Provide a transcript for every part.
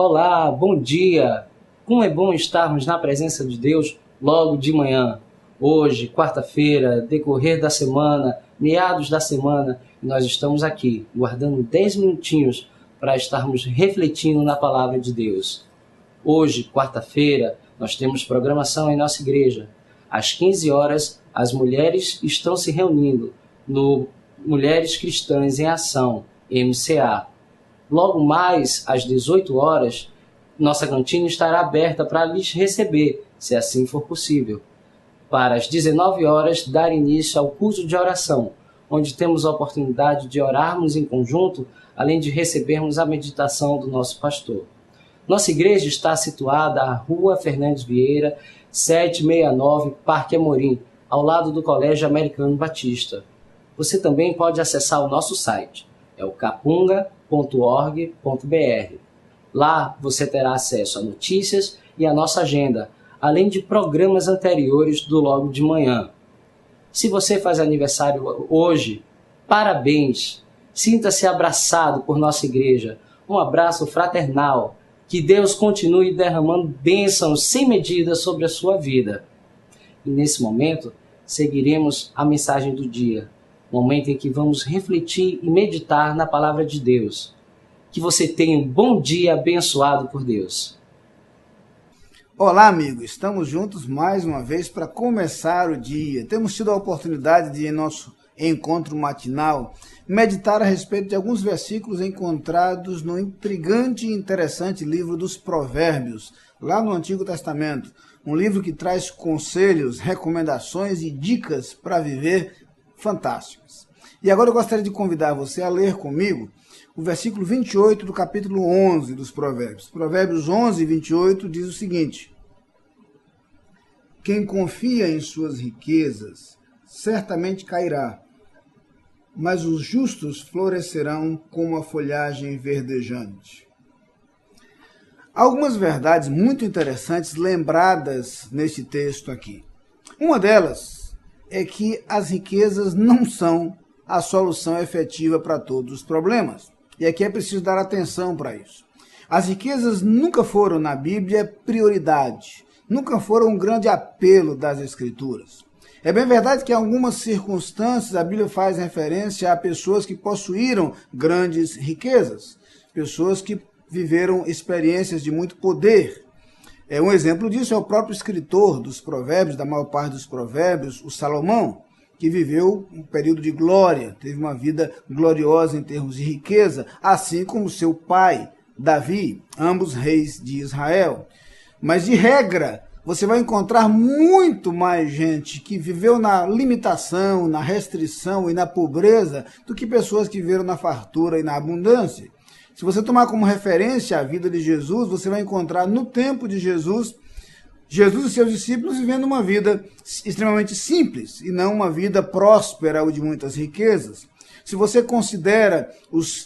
Olá, bom dia! Como é bom estarmos na presença de Deus logo de manhã. Hoje, quarta-feira, decorrer da semana, meados da semana, nós estamos aqui, guardando 10 minutinhos para estarmos refletindo na palavra de Deus. Hoje, quarta-feira, nós temos programação em nossa igreja. Às 15 horas, as mulheres estão se reunindo no Mulheres Cristãs em Ação, MCA. Logo mais, às 18 horas, nossa cantina estará aberta para lhes receber, se assim for possível. Para as 19 horas, dar início ao curso de oração, onde temos a oportunidade de orarmos em conjunto, além de recebermos a meditação do nosso pastor. Nossa igreja está situada à Rua Fernandes Vieira, 769, Parque Amorim, ao lado do Colégio Americano Batista. Você também pode acessar o nosso site, é o capunga.org.br. Lá você terá acesso a notícias e a nossa agenda, além de programas anteriores do logo de manhã. Se você faz aniversário hoje, parabéns! Sinta-se abraçado por nossa igreja. Um abraço fraternal. Que Deus continue derramando bênçãos sem medida sobre a sua vida. E nesse momento, seguiremos a mensagem do dia. Momento em que vamos refletir e meditar na palavra de Deus. Que você tenha um bom dia abençoado por Deus. Olá, amigo. Estamos juntos mais uma vez para começar o dia. Temos tido a oportunidade de, em nosso encontro matinal, meditar a respeito de alguns versículos encontrados no intrigante e interessante livro dos Provérbios, lá no Antigo Testamento. Um livro que traz conselhos, recomendações e dicas para viver fantásticos. E agora eu gostaria de convidar você a ler comigo o versículo 28 do capítulo 11 dos Provérbios. Provérbios 11, 28 diz o seguinte: quem confia em suas riquezas certamente cairá, mas os justos florescerão como a folhagem verdejante. Algumas verdades muito interessantes lembradas neste texto aqui. Uma delas é que as riquezas não são a solução efetiva para todos os problemas. E aqui é preciso dar atenção para isso. As riquezas nunca foram na Bíblia prioridade, nunca foram um grande apelo das Escrituras. É bem verdade que em algumas circunstâncias a Bíblia faz referência a pessoas que possuíram grandes riquezas, pessoas que viveram experiências de muito poder. Um exemplo disso é o próprio escritor dos Provérbios, da maior parte dos Provérbios, o Salomão, que viveu um período de glória, teve uma vida gloriosa em termos de riqueza, assim como seu pai, Davi, ambos reis de Israel. Mas de regra, você vai encontrar muito mais gente que viveu na limitação, na restrição e na pobreza do que pessoas que viveram na fartura e na abundância. Se você tomar como referência a vida de Jesus, você vai encontrar no tempo de Jesus e seus discípulos vivendo uma vida extremamente simples e não uma vida próspera ou de muitas riquezas. Se você considera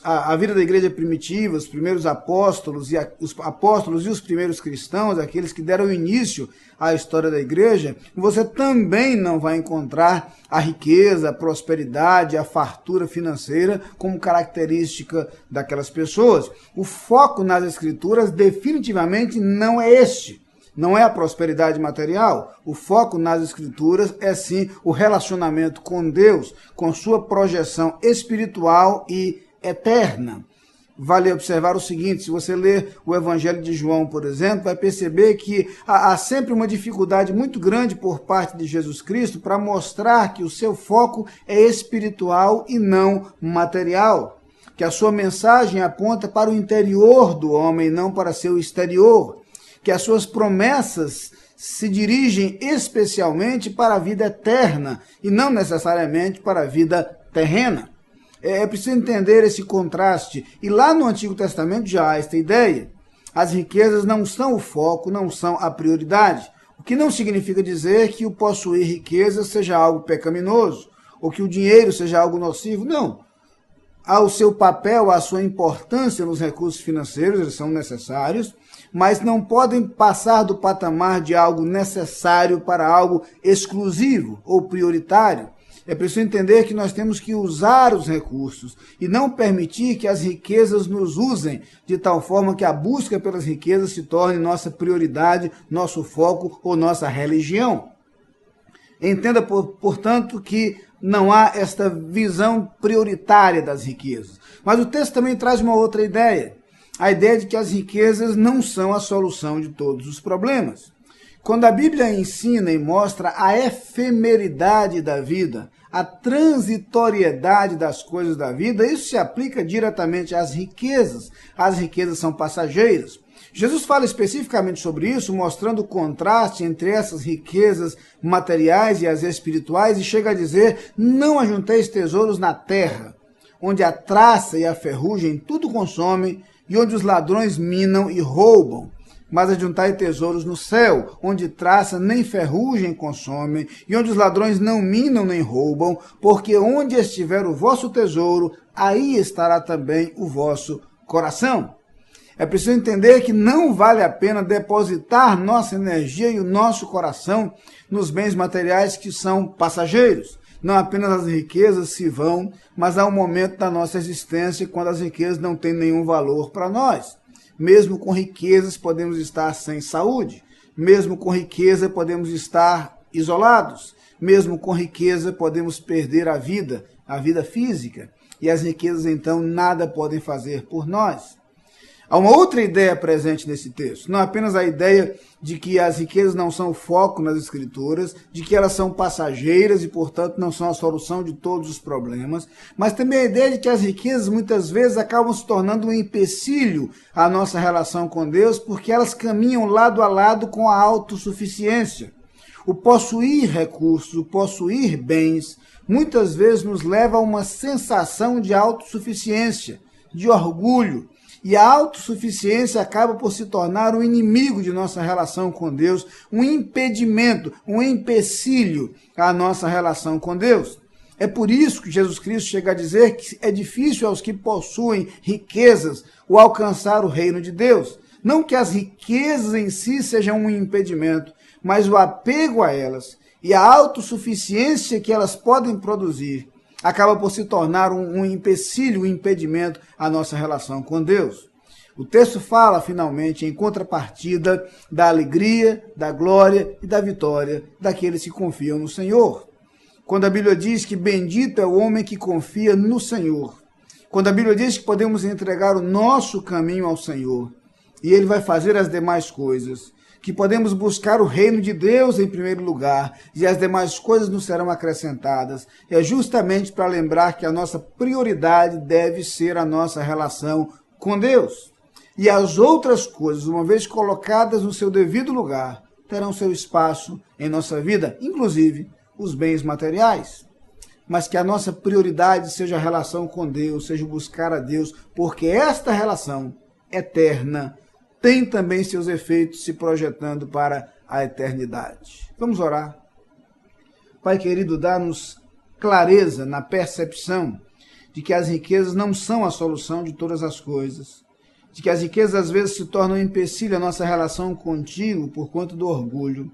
a vida da igreja primitiva, os primeiros apóstolos e os primeiros cristãos, aqueles que deram início à história da igreja, você também não vai encontrar a riqueza, a prosperidade, a fartura financeira como característica daquelas pessoas. O foco nas Escrituras definitivamente não é este. Não é a prosperidade material. O foco nas Escrituras é sim o relacionamento com Deus, com sua projeção espiritual e eterna. Vale observar o seguinte: se você ler o Evangelho de João, por exemplo, vai perceber que há sempre uma dificuldade muito grande por parte de Jesus Cristo para mostrar que o seu foco é espiritual e não material. Que a sua mensagem aponta para o interior do homem, não para seu exterior. Que as suas promessas se dirigem especialmente para a vida eterna e não necessariamente para a vida terrena. É preciso entender esse contraste. E lá no Antigo Testamento já há esta ideia. As riquezas não são o foco, não são a prioridade. O que não significa dizer que o possuir riquezas seja algo pecaminoso ou que o dinheiro seja algo nocivo. Não. Há o seu papel, a sua importância nos recursos financeiros, eles são necessários, mas não podem passar do patamar de algo necessário para algo exclusivo ou prioritário. É preciso entender que nós temos que usar os recursos e não permitir que as riquezas nos usem de tal forma que a busca pelas riquezas se torne nossa prioridade, nosso foco ou nossa religião. Entenda, portanto, que não há esta visão prioritária das riquezas. Mas o texto também traz uma outra ideia. A ideia de que as riquezas não são a solução de todos os problemas. Quando a Bíblia ensina e mostra a efemeridade da vida, a transitoriedade das coisas da vida, isso se aplica diretamente às riquezas. As riquezas são passageiras. Jesus fala especificamente sobre isso, mostrando o contraste entre essas riquezas materiais e as espirituais, e chega a dizer: não ajunteis tesouros na terra, onde a traça e a ferrugem tudo consomem, e onde os ladrões minam e roubam. Mas ajuntai tesouros no céu, onde traça nem ferrugem consomem, e onde os ladrões não minam nem roubam, porque onde estiver o vosso tesouro, aí estará também o vosso coração. É preciso entender que não vale a pena depositar nossa energia e o nosso coração nos bens materiais que são passageiros. Não apenas as riquezas se vão, mas há um momento da nossa existência quando as riquezas não têm nenhum valor para nós. Mesmo com riquezas podemos estar sem saúde, mesmo com riqueza podemos estar isolados, mesmo com riqueza podemos perder a vida física, e as riquezas então nada podem fazer por nós. Há uma outra ideia presente nesse texto, não apenas a ideia de que as riquezas não são o foco nas Escrituras, de que elas são passageiras e, portanto, não são a solução de todos os problemas, mas também a ideia de que as riquezas muitas vezes acabam se tornando um empecilho à nossa relação com Deus, porque elas caminham lado a lado com a autossuficiência. O possuir recursos, o possuir bens, muitas vezes nos leva a uma sensação de autossuficiência, de orgulho. E a autossuficiência acaba por se tornar um inimigo de nossa relação com Deus, um impedimento, um empecilho à nossa relação com Deus. É por isso que Jesus Cristo chega a dizer que é difícil aos que possuem riquezas o alcançar o reino de Deus. Não que as riquezas em si sejam um impedimento, mas o apego a elas e a autossuficiência que elas podem produzir acaba por se tornar um empecilho, um impedimento à nossa relação com Deus. O texto fala, finalmente, em contrapartida da alegria, da glória e da vitória daqueles que confiam no Senhor. Quando a Bíblia diz que bendito é o homem que confia no Senhor, quando a Bíblia diz que podemos entregar o nosso caminho ao Senhor, e Ele vai fazer as demais coisas, que podemos buscar o reino de Deus em primeiro lugar, e as demais coisas nos serão acrescentadas, é justamente para lembrar que a nossa prioridade deve ser a nossa relação com Deus. E as outras coisas, uma vez colocadas no seu devido lugar, terão seu espaço em nossa vida, inclusive os bens materiais. Mas que a nossa prioridade seja a relação com Deus, seja buscar a Deus, porque esta relação eterna tem também seus efeitos se projetando para a eternidade. Vamos orar. Pai querido, dá-nos clareza na percepção de que as riquezas não são a solução de todas as coisas, de que as riquezas às vezes se tornam um empecilho à nossa relação contigo por conta do orgulho,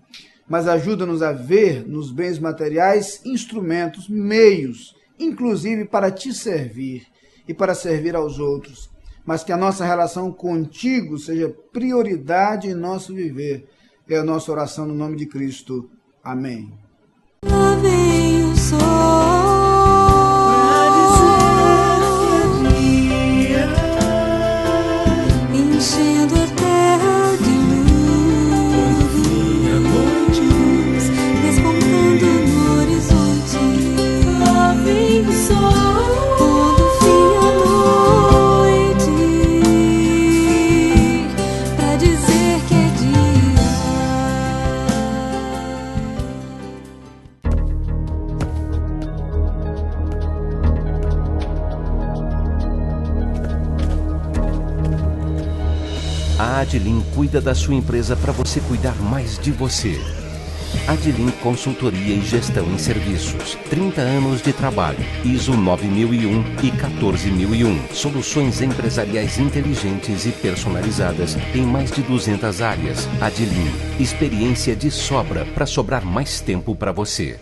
mas ajuda-nos a ver nos bens materiais instrumentos, meios, inclusive para te servir e para servir aos outros, mas que a nossa relação contigo seja prioridade em nosso viver. É a nossa oração no nome de Cristo. Amém. Lá vem o sol pra dizer enchendo a terra de luz, despontando no horizonte. Lá vem o sol. A Adlim cuida da sua empresa para você cuidar mais de você. Adlim Consultoria e Gestão em Serviços. 30 anos de trabalho. ISO 9001 e 14001. Soluções empresariais inteligentes e personalizadas em mais de 200 áreas. Adlim. Experiência de sobra para sobrar mais tempo para você.